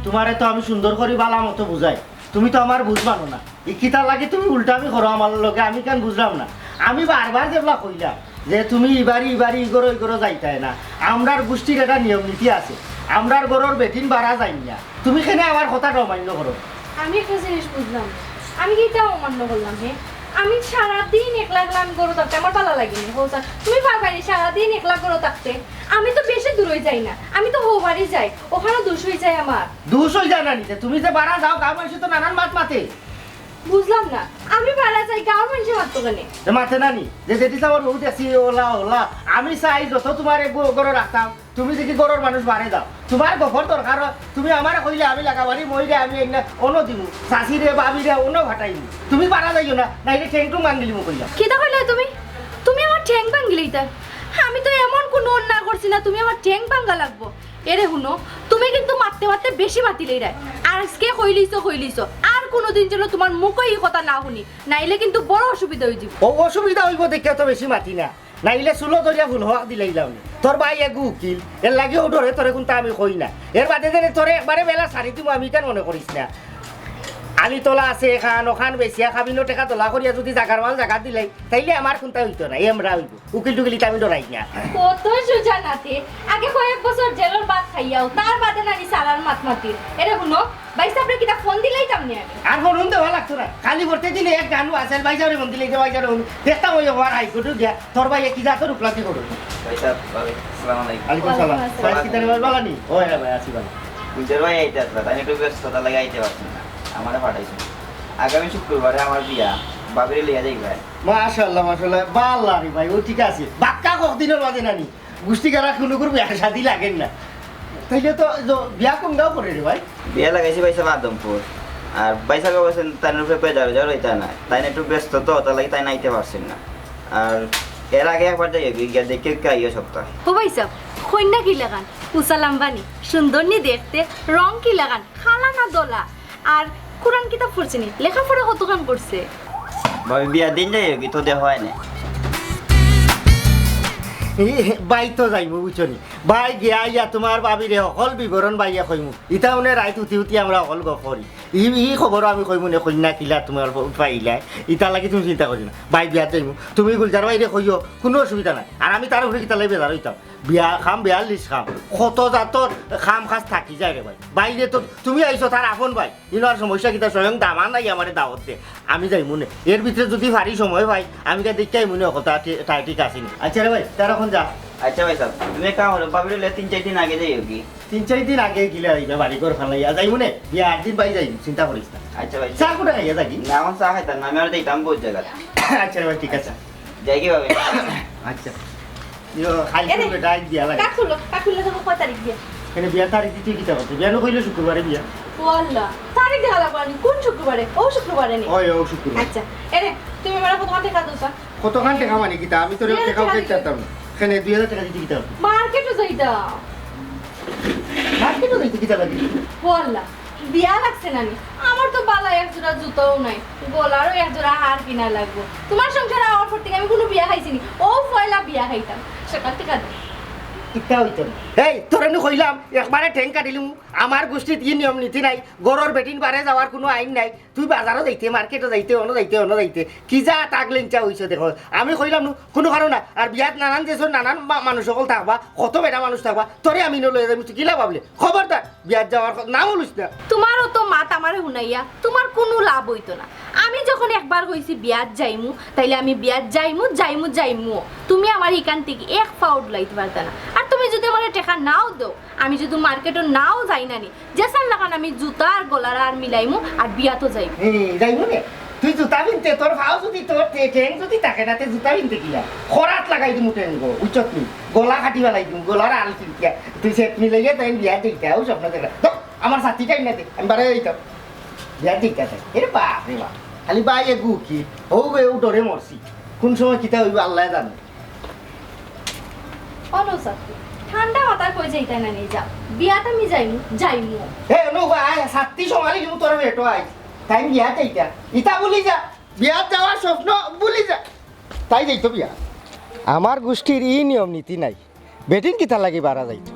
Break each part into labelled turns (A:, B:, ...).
A: তোমারে তো আমি সুন্দর করে বালা মতো বুঝাই, তুমি তো আমার বুঝবানো না। এই কিতা লাগে তুমি উল্টামি করো আমার লগে, আমি কেন বুঝলাম না। আমি বারবার যেগুলা কইলাম যে তুমি ইবারি ইগরো যাইতাই না, আমরার গোষ্ঠীর একটা নিয়ম নীতি আছে, আমরার গরুর বেটিন বাড়া যাই না, তুমি কেন আমার কথাটা অমান্য করো?
B: আমি একটা জিনিস বুঝলাম, আমি কি এটা অমান্য করলাম? আমি সারাদিন একলা একলা আমি গরু থাকতে আমার ভালো লাগেনি। হোসা তুমি পারবানি সারাদিন একলা গরু থাকতে? আমি তো বেশি দূরে যাই না, আমি তো হোবারই যাই, ওখানে দুষ হয়ে যায় আমার।
A: দুষ হয়ে যায় না নিতে, তুমি যে বাড়া যাও গাঁও মানুষ তো নানান মাত মাতে।
B: বুঝলাম না, আমি ভাড়া যাই গাঁওর মানুষের মাত্র কেন
A: মাতে নানি যে যেটি আমার বহুত আছি ওলা আমি চাই যত তোমার গরু রাখতাম, তুমি দেখি গরুর মানুষ বাড়ে দাও, তোমার গফর দরকার তুমি আমার কইলে আমি লাগাবারি মইরে আমি অন্য দিব, চাষি রে বাবি রে অন্য ভাটাই দিব, তুমি বাড়া যাইও না, নাইলে ঠেংটু মাঙ্গিলি মো কইলাম।
B: কেটা কইলে তুমি? তুমি আমার ঠ্যাং ভাঙ্গিলি তাই? আমি তো এমন কোনো অন্যায় করছি না তুমি আমার ঠ্যাং ভাঙ্গা লাগবো। এরে শুনো, তুমি কিন্তু মারতে মারতে বেশি মাতিলেই রায়, আর আজকে কইলিছো আর কোনোদিন যেন তোমার মুখে এই কথা না শুনি, নাইলে কিন্তু বড় অসুবিধা হয়ে যাব।
A: ও অসুবিধা হইব দেখে তো বেশি মাতি না, নাইলে চুলো ধরিয়া ভুল হওয়া দিলাইলাম তোর ভাই এগু উকিল এর লাগিও ধরে তোরে কিন্তু আমি কই না, এর বাদে যে তোরে একবারে বেলা সারি দিব আমি কেন মনে করিস না। আলি তোলা আছে এখান ওখান বেশিয়া খাবিনো টেকা তোলা করিয়া যদি জাগার মাল জাগা দিলাই তাইলে আমার কোনটা হইতো না, এমরা হইব উকিল টুকিলিতে আমি ডরাই না।
B: কত সোজা নাতে, আগে কয়েক বছর জেলের ভাত খাইয়াও তার বাদে নানি সালার মাত মাতির। এরে শুনো ভাই সাহেবরে কিটা ফোন দিলেই যামনি আমি
A: আর ফোন দেওয়া লাগতো না, খালি করতে দিলে এক গানু আছে ভাই সাহেব ফোন দিলে ভাই সাহেব দেখতাম ওই হওয়ার হাইকোর্টে গিয়া তোর ভাই কি যা তোর উপলাতি করো।
C: ভাই সাহেব আসসালামু আলাইকুম।
A: আলাইকুম সালাম। ভাই কি তার বালানি ও হ্যাঁ ভাই আসি ভাই।
C: গুজর ভাই আইতে আসবে, তাই একটু ব্যস্ততা লাগে আইতে পারছি না, আমারে পাঠাইছে। আগামী শুক্রবারে আমার বিয়া, বাবিরে লিয়া যাই ভাই।
A: মাশাআল্লাহ বাল্লা রে ভাই, ও ঠিক আছে বাক্কা কদিনের মাঝে নানি গোষ্ঠী গারা কোনো করে বিয়া শাদি লাগেন না, তাইলে তো বিয়া কম দাও করে রে ভাই।
C: বিয়া লাগাইছি ভাই সাহেব আদমপুর, আর ভাই সাহেব বলছেন তাই উপরে পেজার যাওয়ার হইতা না, তাই একটু ব্যস্ত তো তার লাগে তাই নাইতে পারছেন না। আর এর আগে একবার যাই গিয়া দেখে কাইয়া সপ্তাহ।
B: ও ভাই সাহেব কন্যা কি লাগান? উসালাম বানি সুন্দর নি দেখতে, রং কি লাগান? খালা না দোলা? আর কোরআন কিতাব পড়ছে নি? লেখাপড়া কতখান করছে?
C: ভাবি বিয়া দিন যাই কি তো দেওয়া হয় না।
A: বাই তো যাইব বুঝছনি, বাই গিয়া ইয়া তোমার বাবিরে অকল বিবরণ বাইয়া কইমু, ইটা মানে রাইত উঠি আমরা অকল গফরি ই খবর আমি কইমু নে কন্যা কিলা তোমার পাইলাই, ইটা লাগি তুমি চিন্তা করি না। বাই বিয়া যাইমু, তুমি গুলজার বাইরে কইও কোনো অসুবিধা নাই, আর আমি তার উপরে কিতা লাই বেজার হইতাম। বিয়া খাম 42 খাম কত জাতর খাম খাস থাকি যায় রে ভাই। বাইরে তো তুমি আইছো তার আপন ভাই, ইনার সমস্যা কিতা স্বয়ং দামা নাই আমার দাওয়াত দে, আমি যাইমু নে। এর ভিতরে যদি ভারী সময় ভাই আমি কা দেখতে আইমু নে কথা ঠিক আছে নি। আচ্ছা রে ভাই তার এখন যা।
C: আচ্ছা ভাই সাহেব তুমি কাম হলো বাবিরে 3-4 দিন আগে যাই কি?
A: 3-4 দিন আগে গিলা আইবা বাড়ি ঘর ফালাইয়া যাইমু নে, বিয়া 8 দিন বাই যাইমু, চিন্তা করিস না।
C: আচ্ছা ভাই
A: চা কোটা খাইয়া থাকি?
C: না এখন চা খাইতাম না, আমি আর যাইতাম বহুত জায়গা।
A: আচ্ছা রে ভাই ঠিক আছে
C: যাই কি ভাবি?
A: আচ্ছা ইয়ো খালি করে ডাই দিয়া লাগে।
B: কাকুলে তো কয় তারিখ দিয়া?
A: এখানে বিয়া তারিখ দিতে কিতা করতে? বিয়া ন কইলো শুক্রবারে বিয়া।
B: ওয়াল্লাহ তারিখ দেখা লাগবানি কোন শুক্রবারে? ও শুক্রবারে নি?
A: ওই ও শুক্রবার।
B: আচ্ছা এরে তুমি মেরা কত টাকা দোসা?
A: কতখান টাকা মানে কিতা? আমি তোর টাকাও দিতাম না, এখানে 2000 টাকা দিতে কিতা?
B: মার্কেটে যাইতা।
A: মার্কেটে দিতে কিতা লাগি?
B: ওয়াল্লাহ বিয়া লাগছে নানি, আমার তো বালা এক জোড়া জুতাও নাই, গলারও এক জোড়া হার কিনা লাগবো। তোমার সংসার আমার পর থেকে আমি কোনো বিয়া খাইছিনি, ও পয়লা বিয়া খাইতাম, সকাল থেকে দে
A: কিতা হইতো। এই তোরে নু কইলাম একবারে ঠ্যাং কাটিলুম, আমার গোষ্ঠীত কি নিয়ম নীতি নাই, গরর বেটিন বারে যাওয়ার কোনো আইন নাই, তুই বাজারও যাইতে মার্কেটও যাইতে অন্য যাইতে কি যা তাক লেঞ্চা হইছে দেখো। আমি কইলাম নু কোনো কারণ না, আর বিয়াত নানান দেশের নানান মানুষ সকল থাকবা, কত বেটা মানুষ থাকবা, তোরে আমি নলই যাবি, তুই কিলা ভাবলে? খবরদার বিয়াত যাওয়ার নাম বলিস না।
B: তোমারও তো মাত আমারে শুনাইয়া তোমার কোনো লাভ হইতো না। আমি যখন একবার কইছি বিয়াত যাইমু, তাইলে আমি বিয়াত যাইমু। তুমি আমার এখান থেকে এক পাউড লাইতে পারতা না। আর তুমি যদি আমার টাকা নাও দাও, আমি যদি মার্কেটে নাও যাই নানি, যেসান লাগান আমি জুতা আর গলার আর মিলাইমু আর বিয়াতো যাইমু।
A: যাইমু নে, তুই জুতা বিনতে তোর ভাও যদি তোর ঠ্যাং যদি থাকে না, জুতা বিনতে কিলা খরাত লাগাই দিমু ঠ্যাং গো উচ্চত নি গলা কাটি ফেলাই দিমু, গলার আল কিনতিয়া তুই সেট মিলাইয়া তাই বিয়া দিইতাও স্বপ্ন দেখা আমার সাথীটাই না দে, আমি বারে যাইতাম বিয়া দিইতা তাই। এরে বাপ রে বাপ, খালি বাই এগু কি ও ডরে মরছি, কোন সময় কিতা হইব আল্লাহ জানে।
B: অনুসাতি ঠান্ডা মাথায় কই যাইতা না নি, যাও বিয়াত আমি যাইমু।
A: হে নো ভাই সাথী সমালি দিমু তোর বেটো আই, তাই বিয়া যাইতা ইতা বলি যা, বিয়া যাওয়ার স্বপ্ন বলি যা, তাই যাইতো বিয়া। আমার গোষ্ঠীর ই নিয়ম নীতি নাই, বেটিন কিতা লাগি বাড়া যাইতো।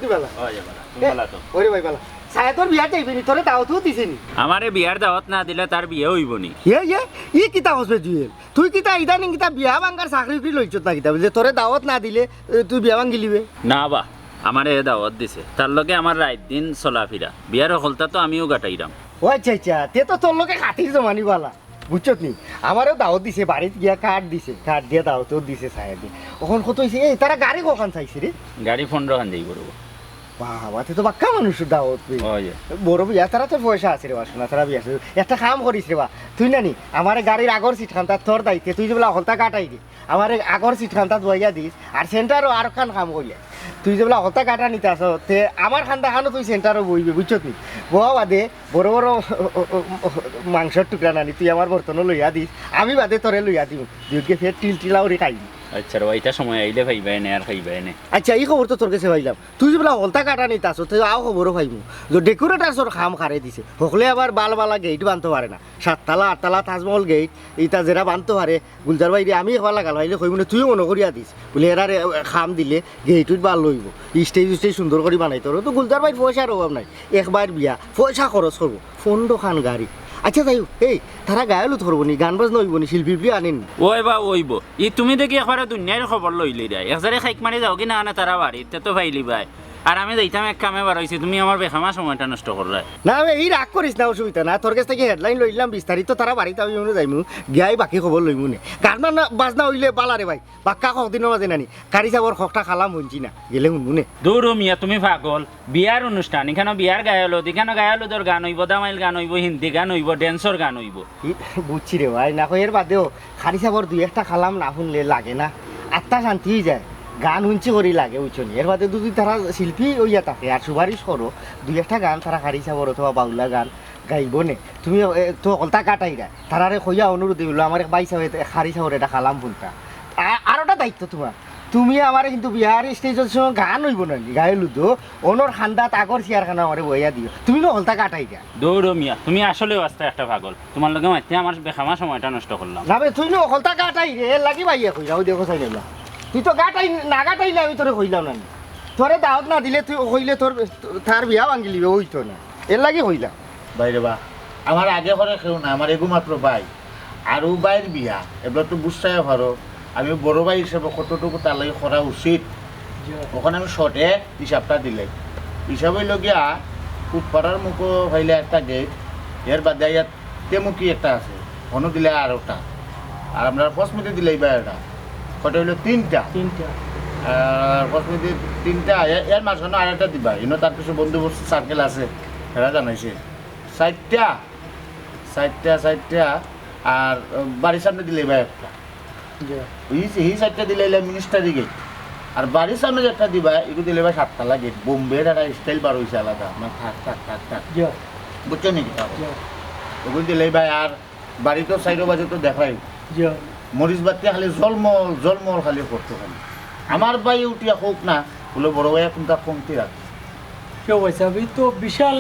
A: কি বালা
D: ওই বালা তুমি বালা তো
A: ওরে ভাই বালা সাহেতর বিয়া যাইবি নি তোরে দাওয়াতও দিছিনি
D: আমারে বিয়ার দাওয়াত না দিলে তার বিয়ে হইব নি
A: ই কিতা হসবে জুয়েল তুই কিতা ইদানিং কিতা বিয়া ভাঙ্গার চাকরি কি লইছত না কিতা যে তোরে দাওয়াত না দিলে তুই বিয়া ভাঙ্গি লিবে
D: না বা আমারে দাওয়াত দিছে তার লগে আমার রাত দিন চলাফিরা বিয়ার হলতা তো আমিও গাটাইরাম
A: ও আচ্ছা আচ্ছা তে তো তোর লোকে খাতির জমানি বালা বুঝছত নি আমারও দাওয়াত দিছে বাড়িতে গিয়া কার্ড দিছে কার্ড দিয়ে দাওয়াতও দিছে সাহেবে ওখান কত হয়েছে এই তারা গাড়ি কখন চাইছে রে
D: গাড়ি 15 খান যাই করবো
A: বাবা তে তো বাক্কা মানুষের দাওয়াত পেয়ে
D: ওই
A: বড় বিয়া তারা তো পয়সা আছে রে বাসনা তারা বিয়া আছে একটা কাম করিস রে বা তুই নানি আমার গাড়ির আগর সিট খান তার তোর দায়িত্বে তুই যে বলে হলতা কাটাই দি আমার আগর সিট খান তার বইয়া দিস আর সেন্টারও আর খান কাম করিয়া তুই যে বলে হলতা কাটা নিতে আস তে আমার খান্দা খানো তুই সেন্টারও বইবি বুঝছত নি বয়া বাদে বড় বড় মাংসের টুকরা নানি তুই আমার বর্তনও লইয়া দিস আমি বাদে তোরে লইয়া দিব দুইকে ফের টিল টিলাও রে খাইবি
D: আচ্ছা রে এটা সময় আইলে ভাইবা এনে আর খাইবা এনে
A: আচ্ছা এই খবর তো তোর কাছে পাইলাম তুই যে বলে হলতা কাটা নিতে আসো তুই আও খবরও পাইবো যে ডেকোরেটার তোর খাম খারে দিছে সকলে আবার বালা গেট বানতে পারে না 7 8 তাজমহল গেট ইটা যেটা বানতে পারে গুলজার বাইরে আমি একবার লাগাল ভাইলে কইব না তুইও মনে করিয়া দিস বলে এরা খাম দিলে গেটুত ভাল লইব স্টেজ সুন্দর করে বানাই তোর তো গুলজার বাইর পয়সার অভাব নাই একবার বিয়া পয়সা খরচ করবো 15 খান গাড়ি আচ্ছা তাই এই তারা গায়লো ধরবো নি গান বাজনা হইব নি শিল্পী আনেন
D: ওই বা ওইব ই তুমি দেখি একবারে দুনিয়ার খবর লইলি রে একজারে খাইক মারি যাও কি না না তারা বাড়িতে তো ভাইলি ভাই আর আমি যাইতাম এক কামে বাড়াইছি তুমি আমার বেখামা সময়টা নষ্ট করলে
A: না এই রাগ করিস না অসুবিধা না তোর কাছ থেকে হেডলাইন লইলাম বিস্তারিত তারা বাড়িতে আমি মনে যাইমু গিয়াই বাকি খবর লইমু নে গান বাজনা হইলে বালারে ভাই বাক্কা কদিনও মাঝে নানি কারি চাবর খকটা খালাম শুনছি না গেলে শুনবু নে
D: দৌড় মিয়া তুমি পাগল বিয়ার অনুষ্ঠান এখানে বিয়ার গায়লো এখানে গায়লো তোর গান হইব দামাইল গান হইব হিন্দি গান হইব ড্যান্সর গান হইব
A: বুঝছি রে ভাই না এর বাদেও খারি চাবর দুই একটা খালাম না শুনলে লাগে না আত্মা শান্তি হয়ে যায় গান শুনছি করি লাগে উচ্চনি এর বাদে যদি তারা শিল্পী হইয়া থাকে আর সুপারিশ করো দুই একটা গান তারা খারি চাবর অথবা বাউলা গান গাইব নে তুমি তো অকলতা কাটাই গায় তারারে কইয়া অনুরোধ দিল আমার বাইসা খারি চাবর এটা খালাম ভুলটা আর একটা দায়িত্ব তোমার তুমি আমার কিন্তু বিহার স্টেজের সময় গান হইব না গাইলু তো অনর খান্দাত আগর চেয়ারখানা আমার বইয়া দিও তুমি না হলতা কাটাই গা
D: দৌড় মিয়া তুমি আসলে আস্তে একটা পাগল তোমার লগে মাইতে আমার বেখামা সময়টা নষ্ট করলাম
A: না তুই না হলতা কাটাই রে লাগি বাইয়া কইরা ওই দেখো চাই না তুই তো গাটাই না গাটাইলে আমি তোরে কইলাম না তোরে দাওয়াত না দিলে তুই কইলে তোর তার বিয়া ভাঙ্গি লিবে হইতো না এর লাগি কইলাম
E: বাইরে বা আমার আগে ঘরে কেউ না আমার এগু মাত্র ভাই আরও বাইর বিয়া এবার তো বুঝতেই পারো আমি বড় ভাই হিসেবে কতটুকু তার লাগে করা উচিত ওখানে আমি শর্টে হিসাবটা দিলে হিসাব হইল গিয়া উৎপাড়ার মুখো হইলে একটা গেট এর বাদে ইয়াত তেমুকি একটা আছে ঘন দিলে আর ওটা আর আমরা ফসমিতে দিলে এই বাইরটা কটা হইলো তিনটা আর ফসমিতে তিনটা এর মাঝখানে আর একটা দিবা এনে তার পিছনে বন্ধু বস্তু সার্কেল আছে এরা জানাইছে চারটা আর বাড়ির সামনে দিলে ভাই একটা এই সাইডটা দিলে মিনিস্টারি গেট আর বাড়ির সামনে একটা দিবা এগুলো দিলে ভাই 7তলা গেট বোম্বের একটা স্টাইল বার হয়েছে আলাদা মানে থাক বুঝছো নাকি ওগুলো দিলে ভাই আর বাড়ি তো সাইডো বাজে তো দেখাই মরিচ বাতি খালি জলমল খালি করতো খালি আমার ভাই উঠিয়া হোক না বলে বড় ভাই এখন তার কমতি রাখছে
F: কেউ হিসাবে তো বিশাল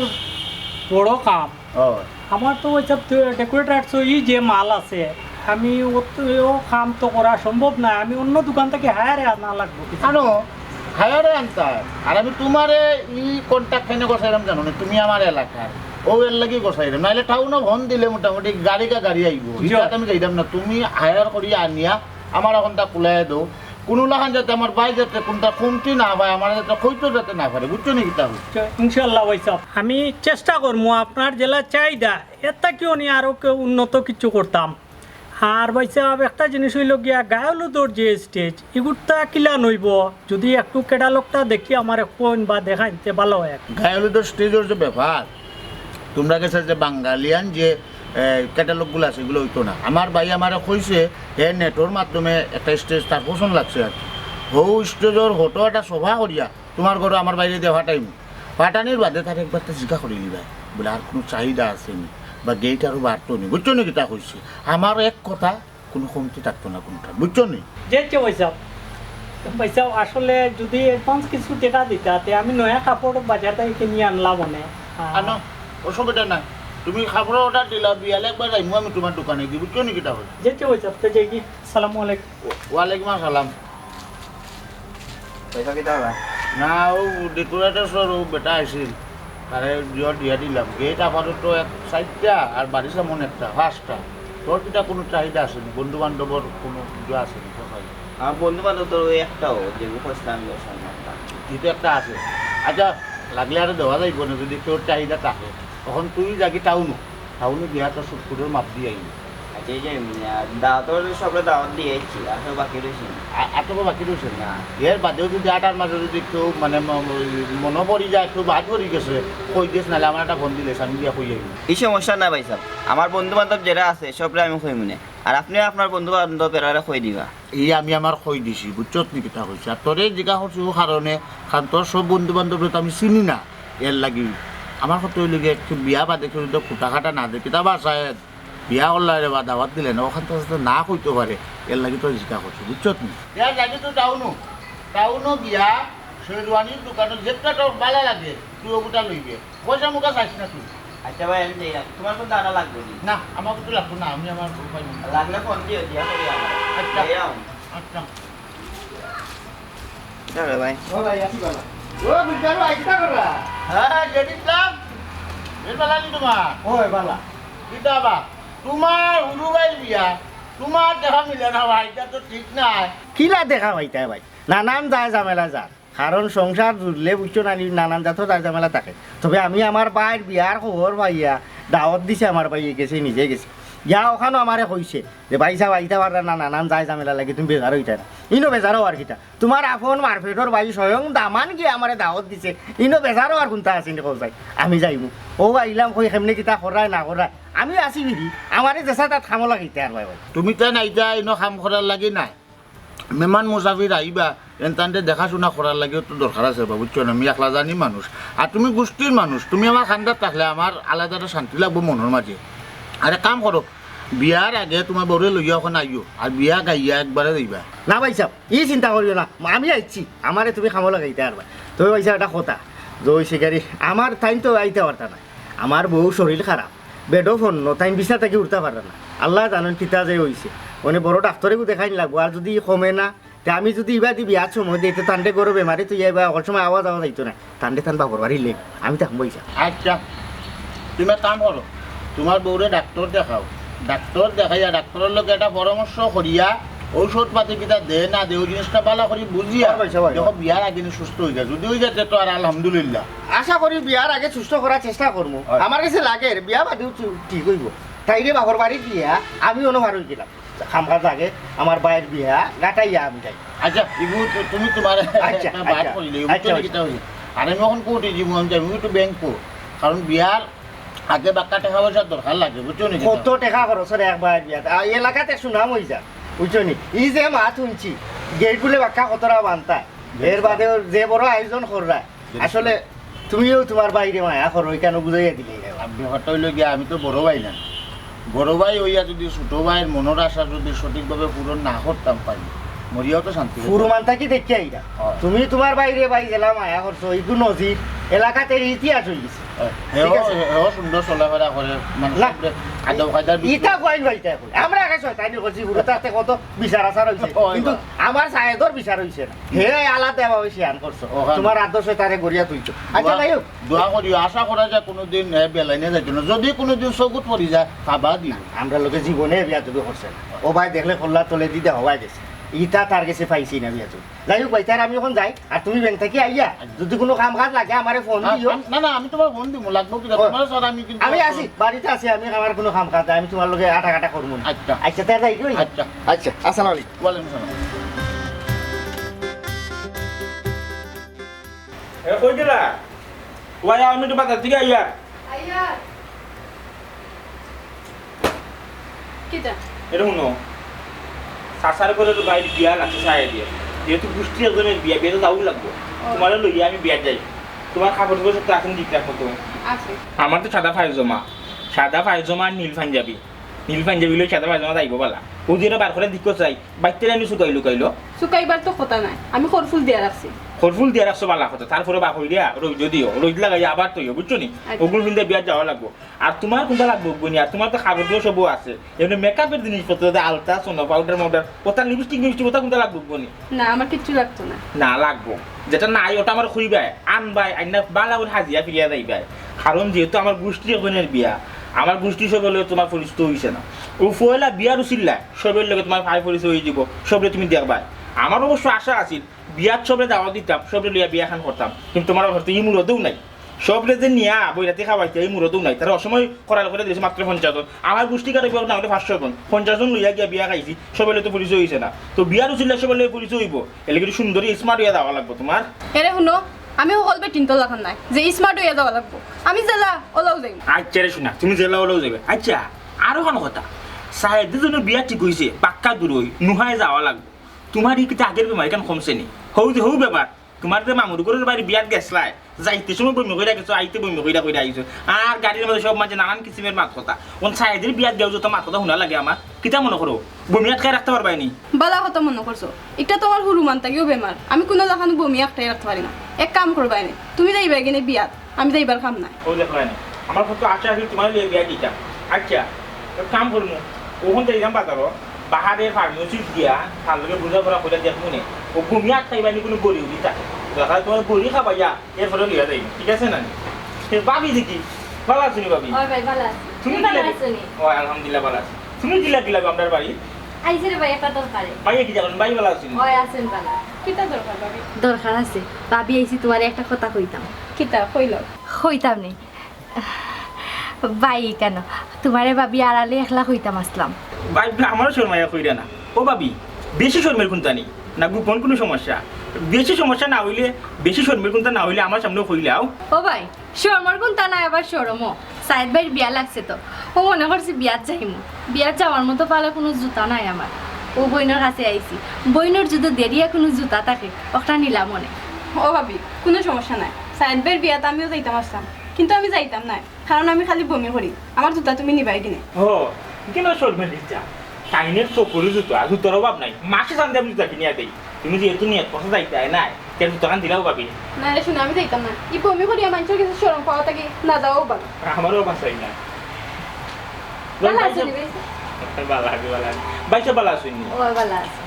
F: বড় কাম আমার তো ওইসব ডেকোরেটার ই যে মাল আছে আমি ও কাম তো করা সম্ভব না আমি অন্য দোকান থেকে হায়ারে আনা লাগবো
E: আনো হায়ারে আনতাম আর আমি তোমারে ই কন্ট্যাক্ট খাইনে গছাইলাম জানো না তুমি আমার এলাকার ও এর লাগি গছাইলাম নাহলে টাউনও ভন দিলে মোটামুটি গাড়ি আইব আমি যাইতাম না তুমি হায়ার করি আনিয়া আমার এখন তা কুলাই দাও কোনো লাগান যাতে আমার বাই যাতে কোনটা কমতি না পায় আমার যাতে কইতো যাতে না পারে বুঝছো নাকি তা
F: ইনশাল্লাহ ওইসব আমি চেষ্টা করবো আপনার জেলা চাহিদা এটা কেউ নিয়ে আরও উন্নত কিছু করতাম আর ভাইসাব একটা জিনিস হইল গিয়া গায়লুদোর যে স্টেজ এগুলোটা কিলা নইব যদি একটু ক্যাটালগটা দেখি আমার কোন বা দেখাইতে ভালো হয়
E: গায়লুদোর স্টেজের যে ব্যাপার তোমরা গেছে যে বাঙালিয়ান যে ক্যাটালগুলো আছে এগুলো হইতো না আমার ভাই আমার কইছে এ নেটর মাধ্যমে একটা স্টেজ তার পছন্দ লাগছে আর হৌ স্টেজের হতো একটা সভা করিয়া তোমার ঘরে আমার বাইরে দেওয়া টাইম পাটানির বাদে তার একবার জিজ্ঞা করি নিবা বলে আর কোনো চাহিদা আসেনি বা গেট আরও বাড়তো নি বুঝছো নাকি তা কইছে আমার এক কথা কোনো কমতি থাকতো না কোনটা বুঝছো নি
F: যে পয়সা আসলে যদি অ্যাডভান্স কিছু টাকা দিতে আমি নয়া কাপড় বাজার থেকে কিনে আনলাম মনে
E: আনো অসুবিধা নাই তুমি খাবার অর্ডার দিলা বিয়ালে একবার যাইমু আমি তোমার দোকানে দি বুঝছো নাকি তা
F: যে পয়সা তো যাই কি সালামু আলাইকুম
E: ওয়ালাইকুম আসসালাম
C: পয়সা কিটা
E: না ও ডেকোরেটর সর ও বেটা আসিল তারে জিওর দিয়া দিলাম গেট আপাতত এক সাইডটা আর বাড়ি সামন একটা 5টা তোর কিটা কোনো চাহিদা আসেনি বন্ধু বান্ধবর কোনো কিছু আসেনি সকালে
C: আমার বন্ধু বান্ধব তো ওই একটাও যে উপস্থান সম্মানটা
E: কিন্তু একটা আছে আচ্ছা লাগলে আর দেওয়া যাইব না যদি তোর চাহিদা থাকে তখন তুই যাকি টাউনে গিয়া তোর সুটকুটোর মাপ দিয়ে আইবি
C: আচ্ছা এই যে দাওয়াতর সবরে দাওয়াত দিয়েছি আসলে বাকি রয়েছি
E: এত বাকি রয়েছে না এর বাদেও যদি আটার মাঝে যদি একটু মানে মনে পড়ি যায় একটু বাদ পড়ি গেছে কই দিস নাহলে আমার একটা ফোন দিলে আমি দিয়া কই যাইবি
C: এই সমস্যা না ভাই সাহেব আমার বন্ধু বান্ধব যারা আছে সবরে আমি কই মনে আর আপনি আপনার বন্ধু বান্ধব এরা কই দিবা
E: এই আমি আমার কই দিছি বুঝছত নি কিতা কইছে আর তোরে জিজ্ঞা করছি ও কারণে কারণ তোর সব বন্ধু বান্ধব তো আমি চিনি না এর লাগি আমার কত হইলে একটু বিয়া বাদে তো খুঁটা খাটা না দেখি তা বাসায় বিয়া করলে রে বা দাওয়াত দিলে না ওখান থেকে না কইতে পারে এর লাগি তো জিজ্ঞা করছি বুঝছত নি এর লাগি তো টাউনো গিয়া শেরওয়ানির দোকানে যেটা তোর ভালো লাগে তুই ওটা লইবে পয়সা মুখা চাইছ না তুই
C: আচ্ছা ভাই আমি তোমার কোন দানা লাগবে
E: না আমাকে তো লাগতো না আমি আমার উপায় নেই
C: লাগলে ফোন দিয়ে দিয়া করি আমার
E: আচ্ছা
C: আচ্ছা
E: আচ্ছা
C: ভাই
A: ও ভাই আসি বালা ও বিজারু আইতা করা
E: হ্যাঁ জেডিসলাম এর বেলা নি তোমার
A: ওই বালা
E: কিতা বা তোমার উরুবাই বিয়া তোমার দেখা মিলে না ভাই এটা তো ঠিক নাই
A: কিলা দেখা পাইতা ভাই নানান যায় ঝামেলা যা কারণ সংসার জুড়লে বুঝছো না নানান জাতের যায় ঝামেলা থাকে তবে আমি আমার বাইর বিয়ার খবর পাইয়া দাওয়াত দিছে আমার ভাই গেছে নিজে গেছে যা ওখানেও আমারে কইছে যে ভাই সাহেব আইতে পারবে না নানান যায় ঝামেলা লাগে তুমি বেজার হইতা না ইনো বেজারও আর কিটা তোমার আপন মারফেটর ভাই স্বয়ং দামান গিয়ে আমারে দাওয়াত দিছে ইনো বেজারও আর কোনটা আছে কল যাই আমি যাইমু ও আইলাম কই কেমনে কিতা করায় না করায় আমি আছি বিধি আমারে যেসা তাত খামো লাগিতে আর ভাই
E: তুমি তো নাইতা ইনো কাম করার লাগি নাই মেহমান মুসাফির আইবা এনতান্তে দেখাশোনা করার লাগেও তো দরকার আছে বা বুঝছো না আমি একলা জানি মানুষ আর তুমি গোষ্ঠীর মানুষ তুমি আমার খান্দার থাকলে আমার আলাদা একটা শান্তি লাগবো মনের মাঝে আরে কাম করো বিয়ার আগে তোমার বউরে লইয়া ওখানে আইও আর বিয়া গাইয়া একবারে দিবা
A: না ভাই সাহেব ই চিন্তা করিও না আমি আইছি আমারে তুমি খামো লাগাইতে আর ভাই তবে ভাই সাহেব একটা কথা জয় শিকারি আমার টাইম তো আইতে পারতা না আমার বউ শরীর খারাপ বেডও ফোন টাইম বিছনা থেকে উঠতে পারে না আল্লাহ জানেন কিতা যে হয়েছে মানে বড় ডাক্তারেও দেখাই লাগবো আর যদি কমে না তে আমি যদি ইবার দি বিয়ার সময় দিতে টান্ডে গরো বেমারি তুই এবার অল সময় আওয়াজ যাইতো না টান্ডে টান বাবর বাড়ি লেগ আমি থাকবো বইসা
E: আচ্ছা তুমি এক কাম করো তোমার বউরে ডাক্তার দেখাও ডাক্তার দেখাইয়া ডাক্তারের লোক একটা পরামর্শ করিয়া ঔষধ পাতি কিটা দে না দে ওই জিনিসটা ভালো করে বুঝিয়া যখন বিয়ার আগে সুস্থ হয়ে যায় যদি হয়ে যাচ্ছে তো আর আলহামদুলিল্লাহ
A: আশা করি বিয়ার আগে সুস্থ করার চেষ্টা করবো আমার কাছে লাগে বিয়া বাদেও ঠিক হইব তাইরে বাবর বাড়ি দিয়া আমি অনুভার হয়ে গেলাম খামখাজ আগে আমার বাইরের বিয়া গাটাইয়া আমি যাই
E: আচ্ছা ইগু তুমি তোমার
A: আচ্ছা,
E: বাইর
A: আচ্ছা,
E: করিলে
A: আচ্ছা,
E: কিটা হইছে আর আমি এখন কোর্টে যাবো আমি যাবো একটু ব্যাংক কারণ বিয়ার আগে বাক্কা টাকা পয়সার দরকার লাগে বুঝছো নি
A: কত টাকা খরচ রে এক বাইরের বিয়া এলাকাতে সুনাম হয়ে যা বুঝছো নি ই যে মাছ শুনছি গেট গুলো বাক্কা কতটা বানতা এর বাদে যে বড় আয়োজন কররা আসলে তুমিও তোমার বাইরে মায়া করো কেন বুঝাইয়া দিলে
E: ব্যাপারটা হইলো গিয়া আমি তো বড় ভাই না বড় ভাই হইয়া যদি ছোট ভাইয়ের মনের আশা যদি সঠিকভাবে পূরণ না করতাম পারি মরিয়াও তো শান্তি
A: পুরুমান থাকি দেখি আইরা তুমি তোমার বাইরে বাই গেলাম মায়া করছো এইটু নজির এলাকাতে ইতিহাস হয়ে গেছে
E: হেও সুন্দর চলাফেরা করে মানে আদব কায়দার
A: ইটা কইল ভাইটা আমরা আগে শয়তানি করছি পুরো তাতে কত বিচার আচার হইছে কিন্তু আমার সাহেদর বিচার হইছে না হে আলাদা ভাবে শিয়ান করছো তোমার আদর্শ তারে গড়িয়া তুইছো আচ্ছা যাই হোক
E: দোয়া করি আশা করা যায় কোনোদিন বেলাইনে যাইতো না যদি কোনোদিন চকুত পড়ি যায় খাবা দিও
A: আমরা লোকে জীবনে বিয়া তুমি করছে না ও ভাই দেখলে কল্লা তলে দিতে হওয়াই গেছে ইটা তার কাছে পাইছি না বিয়া তুমি যাই হোক ভাই তার আমি এখন যাই আর তুমি ব্যাংক থেকে আইয়া যদি কোনো কাম কাজ লাগে আমারে ফোন দিও
E: না না আমি তোমার ফোন দিব লাগবো কি তোমার স্যার আমি কিন্তু
A: আমি আছি বাড়িতে আছি আমি আমার কোনো কাম কাজ আমি তোমার লগে আটা কাটা করবো না
E: আচ্ছা
A: আচ্ছা তাই যাই কই
E: আচ্ছা
A: আচ্ছা আসসালামু আলাইকুম
E: ওয়ালাইকুম সালাম
D: এ কই গেলা ওয়া আমি তো বাজার থেকে আইয়া
B: আইয়া কিটা
D: এটা শুনো সাসার করে তো বাইরে বিয়া লাগছে চাই দিয়ে যেহেতু গোষ্ঠী একজনের বিয়া বিয়ে তো যাও লাগবো তোমার লইয়া আমি বিয়া যাই তোমার খাবার দাবার সব এখন দিক রাখো তো
B: আছে
D: আমার তো সাদা পায়জামা আর নীল পাঞ্জাবি লই সাদা পায়জামা যাইব বলা ওই দিনে বার করে দিক চাই বাইতে আনি শুকাইলো
B: শুকাইবার তো কথা নাই আমি খরফুল দিয়া রাখছি
G: ফলফুল দিয়ে রাখছো বালা কথা তারপরে বাপ হইয়া রই যদিও রোজ লাগাই আবার তৈরি বুঝছো নি ওগুলো কিন্তু বিয়ার যাওয়া লাগবো আর তোমার কোনটা লাগবো বনি আর তোমার তো খাবার দিয়ে সবও আছে এমনি মেকআপের জিনিসপত্র আলতা সোনো পাউডার মাউডার ওটা লিপস্টিক মিষ্টি ওটা কোনটা লাগবো বনি
B: না আমার কিচ্ছু লাগতো না
G: না লাগবো যেটা নাই ওটা আমার খুঁজবাই আনবাই আইনা বালা করে হাজিয়া ফিরিয়া যাইবাই কারণ যেহেতু আমার গোষ্ঠী ওখানের বিয়া আমার গোষ্ঠী সবের লগে তোমার পরিচিত হয়েছে না ও ফয়লা বিয়ার উচিল্লা সবের লগে তোমার ভাই পরিচয় হয়ে যাব সবরে তুমি দেখবাই আমার অবশ্য আশা আছিল বিয়ার সবরে দাওয়া দিতাম সবরে লইয়া বিয়া খান করতাম কিন্তু তোমার ঘর তো এই মুরতেও নাই সবরে যে নিয়া বইরাতে খাওয়াইতে এই মুরতেও নাই তারা অসময় করার করে দিয়েছে মাত্র 50 জন আমার গোষ্ঠী কারে বিয়া না হলে 500 জন 50 জন লইয়া গিয়া বিয়া খাইছি সবের তো পরিচয় হয়েছে না তো বিয়ার উচিল্লা সবের লগে পরিচয় হইব এলে কিন্তু সুন্দরী স্মার্ট হইয়া দেওয়া লাগবো তোমার
B: এরে শুনো আমি সকল বেটিন তো লাখান নাই যে স্মার্ট হইয়া যাওয়া লাগবো আমি জেলা ওলাও যাই
G: আচ্ছা রে শোনা তুমি জেলা ওলাও যাবে আচ্ছা আরো কোনো কথা সাহেব দুজনের বিয়া ঠিক হয়েছে পাক্কা দূর হই নুহায় যাওয়া লাগবে তোমার এই কিন্তু আগের বেমার কেন কমছে নি হৌ ব্যাপার তোমার যে মামুর ঘরের বাড়ি বিয়ার গেছলাই যাইতে সময় বমি করে গেছো আইতে বমি করে আইছো আর গাড়ির মধ্যে সব মাঝে নানান কিসিমের মাত কথা কোন সাহেদের বিয়ার গেও যত মাত কথা শোনা লাগে আমার কিতা মনে করো বমি আটকাই রাখতে পারবাই নি
B: বালা কথা মনে করছো এটা তোমার হুরুমান তাকেও বেমার আমি কোনো লাখান বমি একটাই রাখতে পারি না এক কাম করবাই না তুমি যাইবা কিনে বিয়াত আমি যাইবার কাম নাই
G: ও দেখো না আমার কত আশা আছে তোমার লিয়ে বিয়া দিতা আচ্ছা কাম করবো ওখান থেকে যাম বাজারো বাহারের ফার্মেসি দিয়া তার লগে বুঝা পড়া করে দেখবো নে ও বমি আটকাইবানি কোনো বলিও দিতা দেখা তোমার বলি খাবা যা এরপরে লিয়া যাই ঠিক আছে না ভাবি দেখি ভালো আছো নি ভাবি
B: ওই ভাই ভালো আছি
G: তুমি
B: ভালো আছো নি
G: ও আলহামদুলিল্লাহ ভালো আছি তুমি দিলা আপনার বাড়ি
B: আইছে রে ভাই একটা দরকারে
G: ভাই কি যাবেন ভাই ভালো আছেন
B: ওই আছেন ভালো কিটা দরকার ভাবি
H: দরকার আছে ভাবি আইছি তোমার একটা কথা কইতাম
B: কিটা কইলো
H: কইতাম নি ভাই কেন তোমারে ভাবি আড়ালে একলা কইতাম আসলাম
G: ভাই আমারও শর্মাইয়া কইরা না ও ভাবি বেশি শর্মের কোনটা নেই না গোপন কোনো সমস্যা বেশি সমস্যা না হইলে বেশি শর্মের কোনটা না হইলে আমার সামনে কইলাও
H: ও ভাই শর্মার কোন তা নাই আবার শরমও সাইদ ভাইয়ের বিয়া লাগছে তো ও মনে করছে বিয়াত যাইমু বিয়াত যাওয়ার মতো পালে কোনো জুতা নাই আমার ও বইনের কাছে আইছি বইনের যদি দেরিয়া কোনো জুতা থাকে ওটা নিলাম মনে
B: ও ভাবি কোনো সমস্যা নাই সাইদ ভাইয়ের বিয়াতে আমিও যাইতাম আসতাম কিন্তু আমি যাইতাম না কারণ আমি খালি বমি করি আমার জুতা তুমি নিবাই কিনে
G: ও কেন শর্মের দিচ্ছা টাইনের চকুরি জুতোর অভাব নাই মাসে জানতে আমি জুতা কিনিয়া দেই তুমি যেহেতু নিয়ে কথা যাইতে নাই কেন জুতাখান দিলাও পাবি
B: না রে শুনে আমি যাইতাম না এই বমি করি মানুষের কাছে শরম পাওয়া থাকে না যাও ভালো
G: আমারও বাসাই না
B: ভালো আছো নি
G: বাইসা ভালো আছেন
H: ও ভালো আছে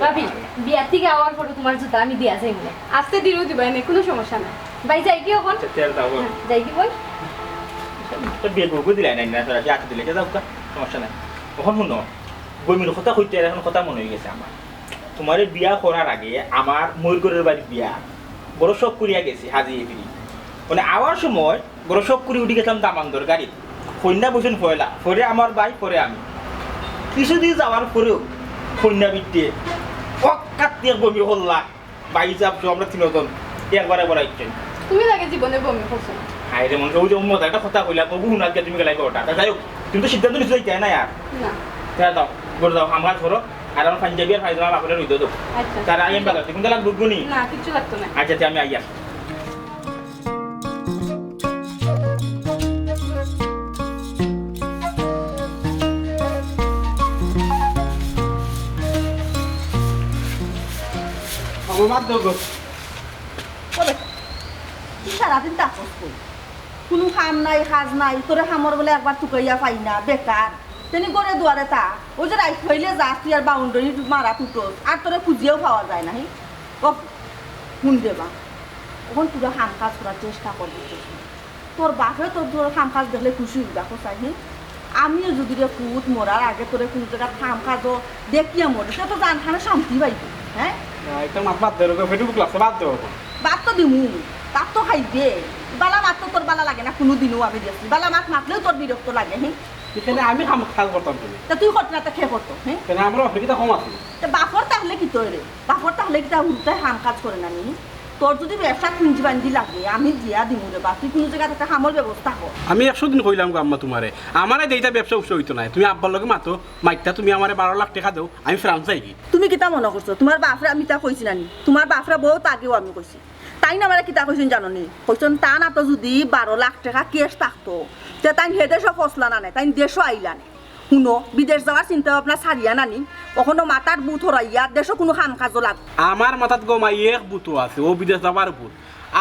H: ভাবি বিয়ার থেকে আওয়ার পরে তোমার জুতা আমি দিয়া যাই মনে
B: আস্তে দিলেও দিবাই না কোনো সমস্যা নাই
H: ভাই যাই কি এখন যাই কি বল
G: বিয়ে করবো দিলাই নাই না আগে দিলে যাও সমস্যা নাই তখন শুনো বমির কথা হইতে এখন কথা মনে হয়ে গেছে আমার তোমার বিয়া করার আগে আমার ময়ূরগড়ের বাড়ির বিয়া বড় শখ করিয়া গেছি হাজিয়ে ফিরি মানে আওয়ার সময় বড় শখ করে উঠে গেছিলাম দামান্দর গাড়ি কন্যা বসেন ফয়লা পরে আমার ভাই পরে আমি কিছুদিন যাওয়ার পরেও কন্যা বিদ্যে কাটতে বমি হল্লা বাই যাব আমরা তিনজন একবার ইচ্ছেন
B: তুমি লাগে জীবনে বমি করছো
G: হাই রে মনে ওই যে মজা একটা কথা কইলা কবু হুনার কে তুমি গেলাই ওটা যাই হোক তুমি তো সিদ্ধান্ত নিশ্চয়ই চাই না আর
B: না
G: দাও বড় দাও আমার ধরো আর আমার পাঞ্জাবি আর ফাইজামা বাপরে রইতো তো
B: আচ্ছা
G: তার আইন বাগাতে কিন্তু লাগবে গুনি
B: না কিছু লাগতো না
G: আচ্ছা আমি আইয়া আমার তো
I: সারাদিন তাপস করি কোনো কাম নাই কাজ নাই তোরে খামর বলে একবার টুকাইয়া পাই না বেকার তেনি করে দুয়ারে তা ওই যে রাইট হইলে যাস তুই আর বাউন্ডারি মারা টুটোস আর তোরে খুঁজিয়েও পাওয়া যায় না হি শুন দেবা ওখান তোরা কাম কাজ করার চেষ্টা করবি তোর বাপে তোর তোর কাম কাজ দেখলে খুশি হইবা কোথায় হি আমিও যদি রে ফুট মরার আগে তোরে কোন জায়গায় কাম কাজও দেখিয়া মরে সে তো জানখানে শান্তি পাইব হ্যাঁ বাদ তো দিমু তার তো খাইবে বালা মাত তো তোর বালা লাগে না কোনো দিনও আমি দিয়েছি বালা মাত মাতলেও তোর বিরক্ত লাগে হ্যাঁ
J: এখানে আমি কাজ করতাম
I: তা তুই করতে না তা খেয়ে করতো হ্যাঁ
J: আমার অসুবিধা কম আছে
I: বাপর তাহলে কি তোর রে বাপর তাহলে কি তা উল্টায় হাম কাজ করে না নি তোর যদি ব্যবসা খুঁজি বান্ধি লাগে আমি দিয়া দিমু রে বা তুই কোনো জায়গায় একটা হামর ব্যবস্থা কর
J: আমি 100 দিন কইলাম গো আম্মা তোমারে আমারে দেইতা ব্যবসা উৎস হইতো না তুমি আব্বার লগে মাতো মাইতা তুমি আমারে 12 লাখ টাকা দাও আমি ফ্রান্স যাই
I: তুমি কিতা মনে করছো তোমার বাপরে আমি তা কইছি নানি তোমার বাপরে বহুত আগেও আমি কইছি তাই না আমার কিতা কইছেন জানো নি কইছেন তা না তো যদি 12 লাখ টাকা কেস থাকতো তে তাই হেদে সব ফসলা না তাই দেশও আইলা না শুনো বিদেশ যাওয়ার চিন্তা ভাবনা ছাড়িয়া নানি কখনো মাথার বুথ হরাইয়া দেশও কোনো কাম কাজও লাগ
J: আমার মাথাত গমাই এক বুতো আছে ও বিদেশ যাবার বুত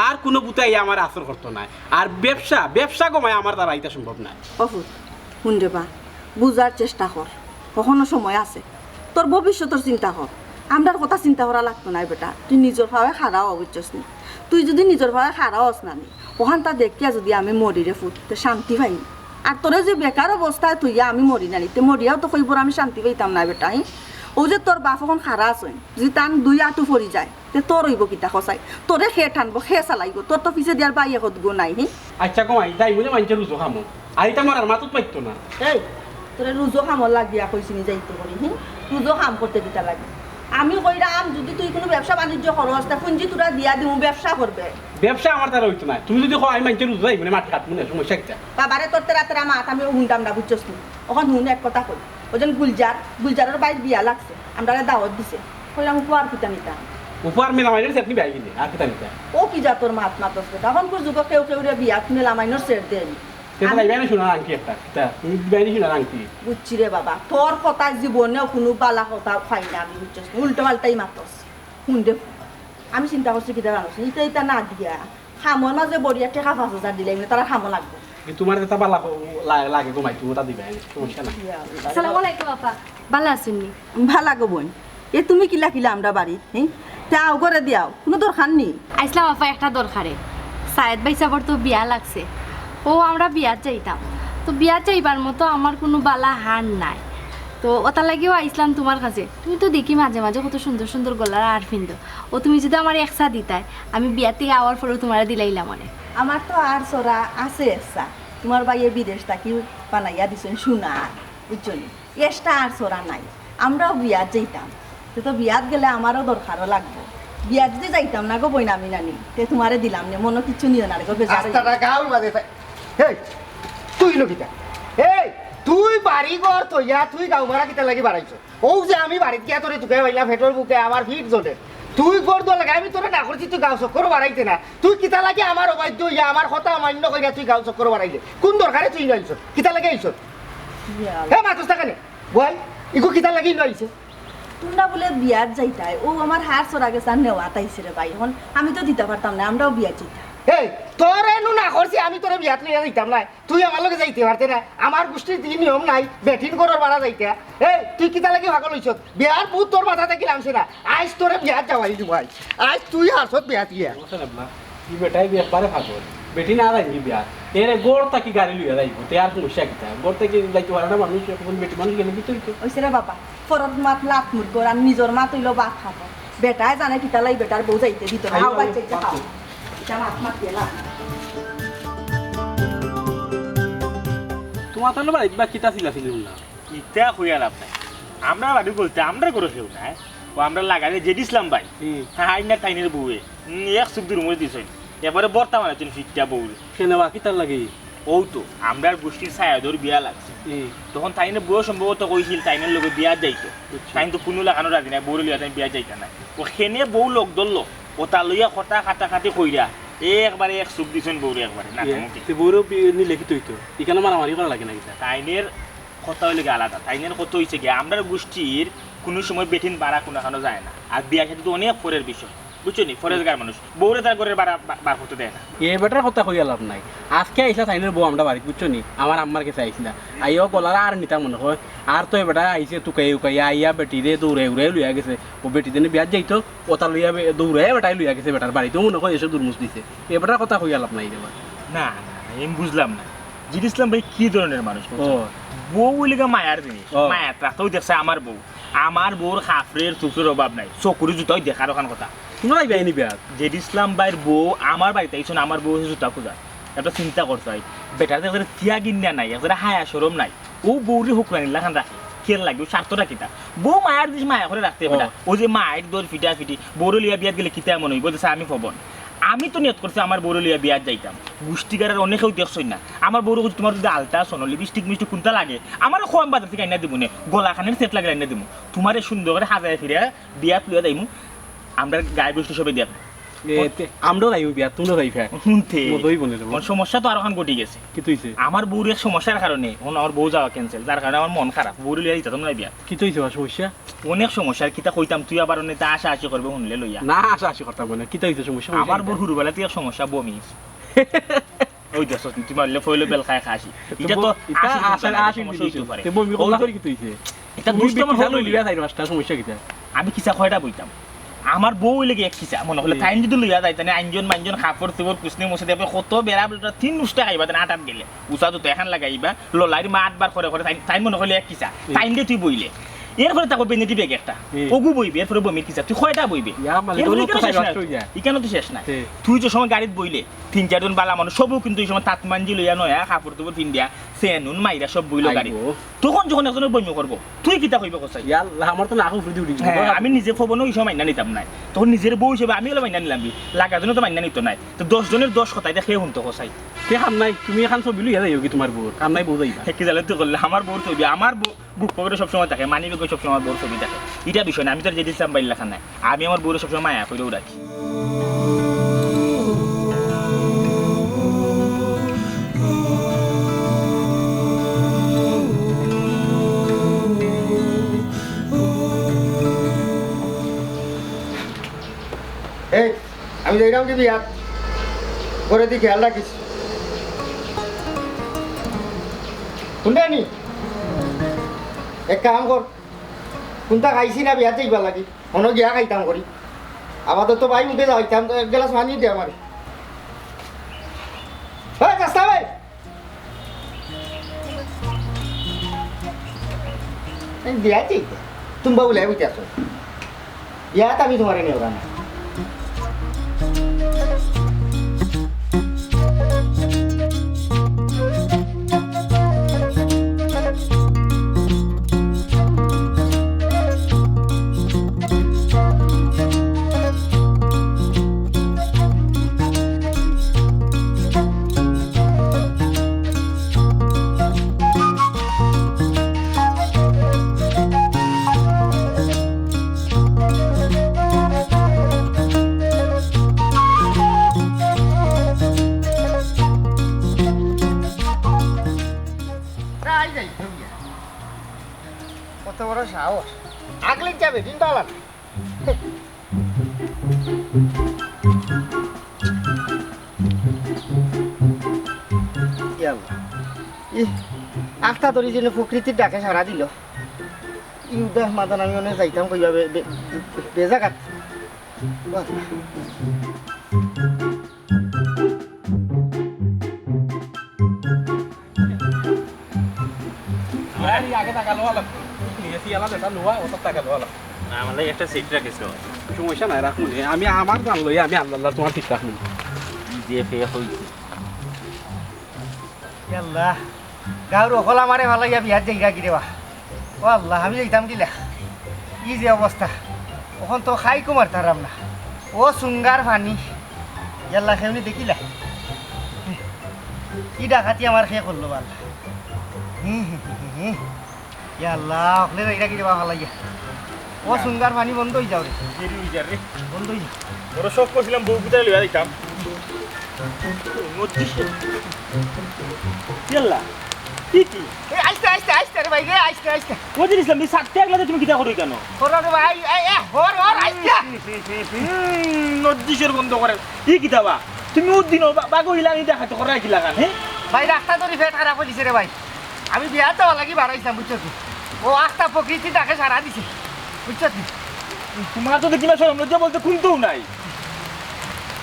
J: আর কোনো বুতাই আমার আসর করতো না আর ব্যবসা গমাই আমার দ্বারা এটা সম্ভব না
I: অফুত শুন দেবা বুঝার চেষ্টা কর কখনো সময় আছে তোর ভবিষ্যতের চিন্তা কর আমরার কথা চিন্তা করা লাগতো না বেটা তুই নিজের ভাবে খারাও অবুঝছস নি তুই যদি নিজের ভাবে খারাও হস না নি ওখান তা দেখিয়া যদি আমি মরি রে ফুট তো শান্তি পাই আর তোরে যে বেকার অবস্থায় তুইয়া আমি মরি না নিতে মরিয়াও তো কইবর আমি শান্তি পাইতাম না বেটা ও যে তোর বাপ এখন খারা আছে যদি তান দুই আটু পড়ি যায় তে তোর হইব কিতা খসাই তোরে খে টানবো খে চালাইব তোর তো পিছে দিয়ার বাইয়ে কত গো নাই
J: আচ্ছা গমাই তাই বুঝে মানছে রুজো খামো আর এটা আমার মাথাত পাইতো না
I: এই তোরে রুজো খামর লাগিয়া কইছিনি যাইতে করি রুজো খাম করতে দিতা লাগে আমি কইরাম যদি তুই কোনো ব্যবসা বাণিজ্য করস তা পুঁজি তোরা দিয়া দিমু ব্যবসা করবে
J: ব্যবসা আমার দ্বারা হইতো না তুমি যদি আমি মানছে রুজো যাই মানে মাঠ কাট মনে সমস্যা একটা
I: বাবারে তোর তেরা মাত আমি হুন্ডাম না বুঝছস তুই ওখান হুন এক কথা কই ওজন গুলজারের বাইর বিয়া লাগছে আমরা দাওয়াত দিছে কইরাম উপহার কিতা নিতা
J: উপহার মেলা মাইনের আপনি বাইরে গেলে আর কিতা নিতা
I: ও কি যা তোর মাত মাতস তখন কোন যুগ কেউ রে বিয়া মেলা মাইনর সেট দেয়
J: সেটা লাইবাই শোনা আংটি একটা কিতা তুমি বাইরে শোনা আংটি
I: বুঝছি রে বাবা তোর কথা জীবনেও কোনো বালা কথা পাই না আমি বুঝছস উল্টো পাল্টাই মাতস শুন দে আমি চিন্তা করছি কিতা জানোস এটা না দিয়া খামর মাঝে বড়িয়া টেকা 5,000 দিলে তারা খামো লাগবে
J: তোমার যেটা বালা লাগে গমাই তুমি ওটা দিবা সমস্যা না
H: আসসালামু আলাইকুম আপা ভালো আছেন নি
I: ভালা গো বোন এ তুমি কিলা আমরা বাড়িত তাও করে দিয়াও কোনো দরকার নেই
H: আইসলাম আপা একটা দরকারে সায়েদ ভাই সাবর তো বিয়া লাগছে ও আমরা বিয়াত যাইতাম তো বিয়াত যাইবার মতো আমার কোনো বালা হার নাই তো ওটা লাগেও আইসলাম তোমার কাছে তুমি তো দেখি মাঝে মাঝে কত সুন্দর সুন্দর গলার আর ফিন্দো ও তুমি যদি আমার একসা দিতাই আমি বিয়ার থেকে আওয়ার পরেও তোমার দিলাইলাম মানে
I: আমার তো আর চোরা আছে এসা তোমার বাইয়ে বিদেশ থাকি বানাইয়া দিছেন সোনা বুঝছো এসটা আর চোরা নাই আমরাও বিয়াত যাইতাম তো বিয়াত গেলে আমারও দরকারও লাগবে বিয়াত যদি যাইতাম না গো বই নামি নানি তে তোমারে দিলাম নে মনে কিছু নিও না রে গো বেজার
A: রাস্তাটা গাউল বাজে হেই তুই লকিতা এই তুই বাড়ি ঘর তৈয়া তুই গাঁও ভাড়া কিতা লাগি বাড়াইছো ও যে আমি বাড়িত গিয়া তোরে তুকে বাইলা ফেটর বুকে আমার ফিট জোটে তুই গড় দো লাগে আমি তোরে না করছি তুই গাঁও চক্কর বাড়াইতে না তুই কিতা লাগে আমার অবাধ্য হইয়া আমার কথা মান্য কইরা তুই গাঁও চক্কর বাড়াইলে কোন দরকারে তুই নইছ কিতা লাগে আইছ হে মাতুস টাকানে বল ইগো কিতা লাগি নইছে
I: তোমরা বলে বিয়াত যাইতাই ও আমার হার চোরা গেছে আর নেওয়া তাইছে রে ভাই এখন আমি তো দিতে পারতাম না আমরাও বিয়াত যাইতাম
A: এই তোর এনু না করছি আমি তোরে বিয়াত লইয়া যাইতাম না তুই আমার লগে যাইতে পারতে না আমার গোষ্ঠীর দিকে নিয়ম নাই বেঠিন করার বাড়া যাইতে এই তুই কিতা লাগি ভাগল হইছ বিয়ার ভূত তোর মাথা থেকে নামছে না আজ তোরে বিয়াত যাওয়াই দিব আজ তুই হাসত বিয়াত গিয়া
J: কি বেটাই বিয়া পারে ভাগল বেটি না যাই বিয়া এরে গোড় তাকি গাড়ি লইয়া যাইব তে আর সমস্যা কিতা গোড় তাকি যাইতে পারে না মানুষ এখন বেটি মানুষ গেলে কি হইতো
I: ওইছে রে বাবা ফরত মাত লাত মুট কর আর নিজর মা তৈল ভাত খাবো বেটায় জানে কিতা লাই বেটার বউ যাইতে দিত না হাও বাচ্চা খাও এটা মাত মাত কেলা
J: তোমার তো না বা কিতা ছিল না
G: ইটা হইয়া লাভ নাই আমরা বাড়ি বলতে আমরা করে কেউ নাই ও আমরা লাগালে জেড ইসলাম ভাই হ্যাঁ না তাইনের বউয়ে এক সুবিধুর মধ্যে দিছেন এবারে বর্তা মানাচ্ছেন ফিটটা বউ
J: কেনবা কিতার লাগে
G: ও তো আমরা গোষ্ঠীর ছায়াদর বিয়া লাগছে তখন তাইনের বউ সম্ভবত কইছিল তাইনের লোক বিয়া যাইতো তাই তো কোনো লাগানো রাজি নাই বউ লিয়া তাই বিয়া যাইতা না ও সেনে বউ লোক ধরলো ও তা লইয়া খটা কাটাকাটি কইরা একবারে এক সুখ দিছেন বউরে একবারে না
J: বউরও নিলে কি তৈতো এখানে মারামারি করা লাগে না কিতা
G: তাইনের কথা হইলে আলাদা তাইনের কত হয়েছে গিয়ে আমরা গোষ্ঠীর কোনো সময় বেঠিন বাড়া কোনো এখনো যায় না আর বিয়া সাথে তো অনেক পরের বিষয় বুঝছো নি ফরেজগার মানুষ বউরে তার ঘরের বার করতে দেয় না
J: এ বেটার কথা কইয়া লাভ নাই আজকে আইসা তাইনের বউ আমরা বাড়ি বুঝছো নি আমার আম্মার কাছে আইসিনা আইও গলার আর নিতা মনে হয় আর তো বেটা আইসে তুকাই উকাই আইয়া বেটি রে দৌড়ে উড়ে লইয়া গেছে ও বেটি দিনে বিয়াত যাইতো ওটা লইয়া দৌড়ে বেটাই লইয়া গেছে বেটার বাড়িতেও মনে হয় এসে দুর্মুষ দিছে এ বেটার কথা কইয়া লাভ নাই রে
G: না না আমি বুঝলাম না জিদ ইসলাম ভাই কি ধরনের মানুষ বউ বলিগা মায়ার জিনিস মায়া রাখতেও দেখছে আমার বউর খাফরের চুপড়ের অভাব নাই চকুরি জুতাও দেখার ওখান কথা
J: তোমরাই বেআইনি বিয়া
G: জেড ইসলাম ভাইয়ের বউ আমার বাড়িতে আইসন আমার বউ জুতা খোঁজা একটা চিন্তা করতে হয় বেটার একটা থিয়া গিন্যা নাই একটা হায়া সরম নাই ও বউরি হুকরানি লাখান রাখে খেল লাগবে স্বার্থটা কিতা বউ মায়ার জিনিস মায়া করে রাখতে বেটা ও যে মায়ের দৌড় ফিটা ফিটি বড় লিয়া বিয়াত গেলে কিতা মনে হইব বলতেছে আমি ফবন আমি তো নিয়ত করছি আমার বড় লিয়া বিয়াত যাইতাম গোষ্ঠীকারের অনেকেও দেখছই না আমার বড় তোমার যদি আলতা সোনো লিপস্টিক মিষ্টি কোনটা লাগে আমার খোয়াম বাজার থেকে আইনা দিব নে গলাখানের সেট লাগে আইনা দিব তোমার সুন্দর করে হাজায় ফিরে বিয়াত লইয়া যাইমু আমরা গায়ে গোষ্ঠী সবাই দেখ
J: আমরাও যাইব বিয়া তোমরা যাই ফের
G: শুনতে
J: মতই বলে দেবো
G: কোন সমস্যা তো আর এখন ঘটে গেছে
J: কি তুইছে
G: আমার বউর এক সমস্যার কারণে এখন আমার বউ যাওয়া ক্যান্সেল যার কারণে আমার মন খারাপ বউর লিয়া দিতাম না বিয়া
J: কি তুইছে সমস্যা
G: অনেক সমস্যার কিতা কইতাম তুই আবার অনেক আশা আশি করবে শুনলে লইয়া
J: না আশা আশি কথা বলে কি তুইছে সমস্যা
G: আমার বউর হুরুবেলা তুই এক সমস্যা বমি ওই দেশ তুমি মারলে ফইলে বেল খায় খাসি এটা তো
J: এটা আশা আশি তে বমি কলা করে কি তুইছে
G: এটা দুষ্ট আমার
J: ভালো লিয়া যাই রাস্তা সমস্যা কিটা
G: আমি কিসা কয়টা বইতাম আমার বউ লেগে এক কিসা মনে হলে টাইম যদি লইয়া যাইতানে আইনজন মাইনজন খাপড় তুবর কুসনি মুছে দেবে কত বেড়া বেটা 3 উষ্টা খাইবা দেন আটাত গেলে উষা তো এখন লাগাইবা ললাইর মা 8 বার করে করে টাইম মনে হলে এক কিসা টাইম দিয়ে তুই বইলে এরপরে তাকে বেনেটি ব্যাগ একটা ওগু বইবে এরপরে বমি কিসা তুই কয়টা বইবে এখানে তো শেষ নাই তুই যে সময় গাড়িত বইলে 3-4 জন বালা মানুষ সবও কিন্তু এই সময় তাঁত মাঞ্জি লইয়া নয়া কাপড় তুবর পিন্ডিয়া সেনুন মাইরা সব বইলো গাড়ি তখন যখন একজনের বমি করবো তুই কিতা কইবে কসাই
J: আমার তো নাকু ফ্রি উঠি
G: আমি নিজে ফবনো ওই সময় মাইনা নিতাম নাই তখন নিজের বউ হিসেবে আমি হলো মাইনা নিলাম লাগা জন্য তো মাইনা নিত নাই তো 10 জনের 10 কথাই দেখে শুনতো কসাই
J: কে কাম নাই তুমি এখন ছবি লইয়া যাইও কি তোমার বউর কাম নাই বউ যাইবা
G: কি জালে তুই করলে আমার বউর ছবি আমার বুক পকেটে সবসময় থাকে মানি ব্যাগে সবসময় আমার বউর ছবি থাকে এটা বিষয় না আমি তো আর যেদিন সাম্বাইল লেখা নাই আমি আমার বউর সবসময় মায়া করেও রাখি
A: এই আমি যাইলাম কি বিয়া করে দি খেয়াল রাখিস কোনটা নি এক কাম কর কোনটা খাইছি না বিয়া যাইবা লাগি অন্য গিয়া খাইতাম করি আপাতত তো ভাই উঠে যাইতাম তো এক গ্লাস পানি দে আমার হ্যাঁ কাস্তা ভাই বিয়া চাইতে তুমি বাবু লে বুঝতে আসো বিয়াত আমি তোমার নেওয়া না কত বড় সাহস আগলে যাবে কিন্তু আলাদা আখটা ধরি যেন প্রকৃতির ডাকে সারা দিল ইউদাহ মাদান আমি অনেক যাইতাম কইবা বেজাগাত
J: আগে টাকা লোয়া লাগবে নিয়েছি আলাদা এটা লোয়া ওটা টাকা লোয়া লাগবে
D: আমার লাগে একটা সিট রাখিস
J: সমস্যা নাই রাখুন আমি আমার গান লই আমি আল্লাহ তোমার ঠিক রাখুন
D: দিয়ে ফেয়া হইছে
A: আল্লাহ গাঁর অকল আমারে ভালো গিয়া বিহার যাইগা কি দেবা ও আল্লাহ আমি যাইতাম দিলা ই যে অবস্থা ওখান তো খাই কুমার তারাম না ও সুঙ্গার পানি আল্লাহ খেউনি দেখিলা কি ডাকাতি আমার খেয়ে করলো ভাল আল্লাহ অকলে যাইগা কি দেবা ভালো গিয়া ও সুঙ্গার পানি বন্ধ হয়ে যাও রে বন্ধ হয়ে
G: বড় শখ করছিলাম বউ কোথায় লইয়া দিতাম তুমি কিতা করো কেন বন্ধ করে কি কিতাবা তুমি উদ্দিন বাগো হিলানি দেখাতে করা কি লাগান হ্যাঁ
A: ভাই রাস্তা ধরে ফেট খারাপ হয়েছে রে ভাই আমি বিয়া যাওয়া লাগি বাড়াইছিলাম বুঝছো কি ও আস্তা প্রকৃতি তাকে সারা দিছে বুঝছো কি
G: তোমার তো দেখি না সরম লজ্জা বলতে খুলতেও নাই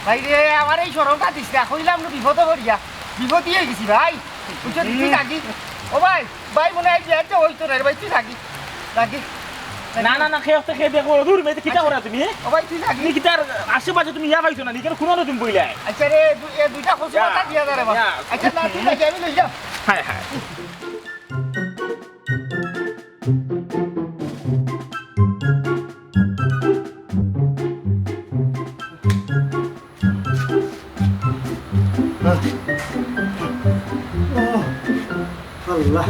A: ভাই রে আমার এই সরমটা দিস না কইলাম না বিপদে পড়িয়া বিপদই হয়ে গেছি ভাই বুঝছো তুই থাকি ও ভাই ভাই মনে হয় বিয়া তো হইতো না রে ভাই তুই থাকি থাকি
G: না না না খেয়ে খেয়ে দেখো দূর মেয়ে কিতা করা তুমি
A: ও ভাই তুই থাকি
G: নি কিতার আশেপাশে তুমি ইয়া পাইছো না নিকেন খুনো তুমি বইলা
A: আচ্ছা রে দুইটা খোঁজ কথা দিয়া দাঁড়া বাবা আচ্ছা না তুই থাকি আমি লই যাও
G: হ্যাঁ হ্যাঁ
A: আল্লাহ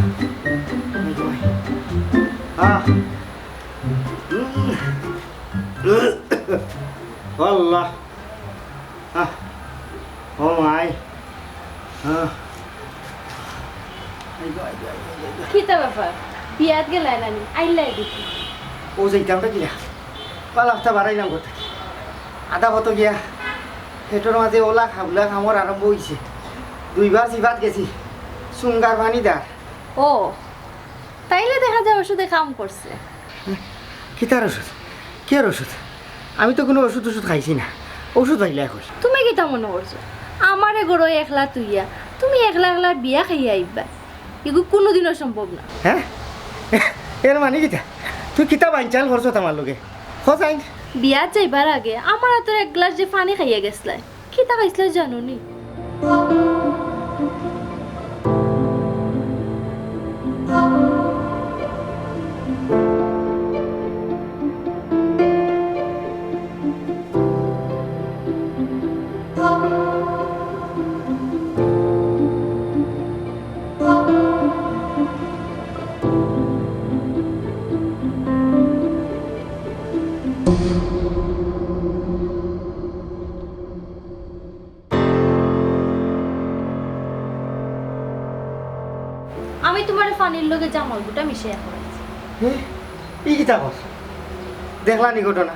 A: আল্লাহ হ্যাঁ
B: কিতা ব্যাপার বিয়াত গেলাই নানি আইলাই দেখি
A: ও যাইতামটা গিয়া পালাফটা বাড়াইলাম কোথা আধা কত গিয়া হেঁটোর মাঝে ওলা খাবলা খামর আরম্ভ হয়েছে 2 বার সিফাত গেছি সুঙ্গার পানি দার
B: ও তাইলে দেখা যায় ওষুধে কাম করছে
A: কিতার ওষুধ কে আর ওষুধ আমি তো কোনো ওষুধ খাইছি না ওষুধ পাইলে এখন
B: তুমি কিতা মনে করছো আমারে গরো একলা তুইয়া তুমি একলা একলা বিয়া খাইয়া আইবা এগুলো কোনোদিনও সম্ভব না
A: হ্যাঁ এর মানে কিতা তুই কিতা বাঞ্চাল করছো আমার লোকে খোঁজাই
B: বিয়া যাইবার আগে আমার হাতের 1 গ্লাস যে পানি খাইয়া গেছলাই কিতা খাইছলাই জানো নি আমি তোমার পানির লগে জামাল গুটা মিশিয়ে করাইছি
A: ই কিতা কর দেখলা নি ঘটনা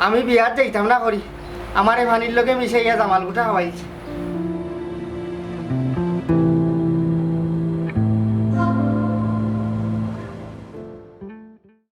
A: আমি বিয়াত যাইতাম না করি আমার এই পানির লোকে মিশাইয়া জামাল গুটা খাওয়াইছি